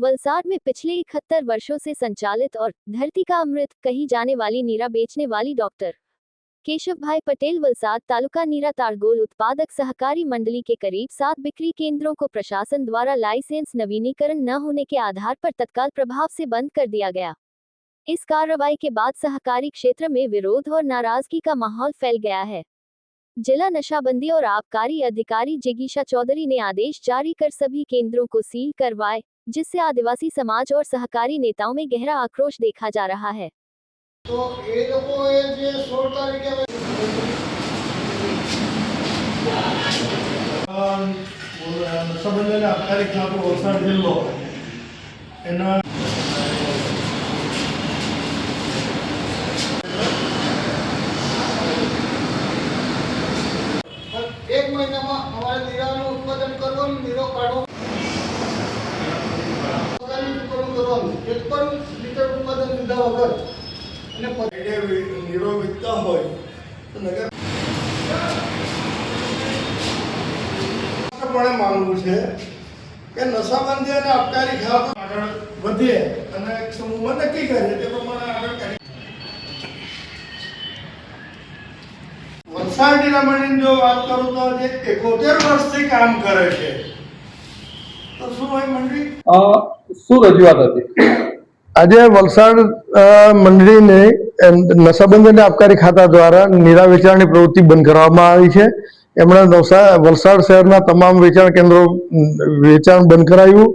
वलसाड में पिछले 71 वर्षों से संचालित और धरती का अमृत कही जाने वाली नीरा बेचने वाली डॉक्टर केशव भाई पटेल वलसाड तालुका नीरा ताड़गोल उत्पादक सहकारी मंडली के करीब 7 बिक्री केंद्रों को प्रशासन द्वारा लाइसेंस नवीनीकरण न होने के आधार पर तत्काल प्रभाव से बंद कर दिया गया। इस कार्रवाई के बाद सहकारी क्षेत्र में विरोध और नाराजगी का माहौल फैल गया है। जिला नशाबंदी और आबकारी अधिकारी जिगीशा चौधरी ने आदेश जारी कर सभी केंद्रों को सील करवाए, जिससे आदिवासी समाज और सहकारी नेताओं में गहरा आक्रोश देखा जा रहा है। तो ये लोगों ये जे 16 तारीखे नशाबंदी आबकारी खाતું વલસાડ જિલ્લો એના एक महीना में हमारे नीराનું उत्पादन करવાનું નીરો કાઢો કરવાનું એક પણ લિટર ઉત્પાદન લીધા વગર અને નીરો વિકતા હોય તો નગર પણ માંગવું છે કે નશાબંધી અને આબકારી ખાતું આગળ વધે અને એક સમૂહમાં નક્કી કરે તે પ્રમાણે આગળ કરી वलसाड जिला मंडली जो बात करूँ तो जे 71 वर्ष से काम करे छे तो શું હોય મંડળી શું રજૂઆત હતી? આજે વલસાડ મંડળીને નશાબંધી અને આબકારી ખાતા દ્વારા નીરા વેચાણની પ્રવૃત્તિ બંધ કરવામાં આવી છે। એમણે વલસાડ શહેરના તમામ વેચાણ કેન્દ્રો વેચાણ બંધ કરાયું,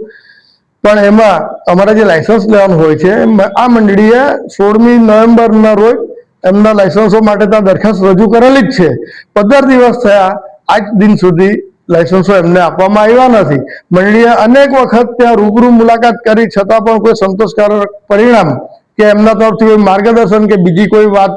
પણ એમાં અમારે જે લાયસન્સ લેવાનું હોય છે આ મંડળીએ 16મી નવેમ્બરના રોજ એમના લાયસન્સો માટે ત્યાં દરખાસ્ત રજૂ કરેલી જ છે। 15 દિવસ થયા, આજ દિન સુધી લાયસન્સો એમને આપવામાં આવ્યા નથી। મંડળીએ અનેક વખત ત્યાં રૂબરૂ મુલાકાત કરી છતાં પણ કોઈ સંતોષકારક પરિણામ કે એમના તરફથી કોઈ માર્ગદર્શન કે બીજી કોઈ વાત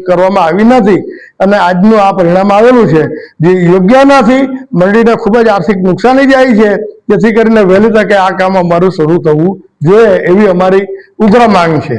કરવામાં આવી નથી અને આજનું આ પરિણામ આવેલું છે, જે યોગ્ય નથી। મંડળીને ખૂબ જ આર્થિક નુકસાની જાય છે, જેથી કરીને વહેલી તકે આ કામ અમારું શરૂ થવું જોઈએ એવી અમારી ઉગ્ર માંગ છે।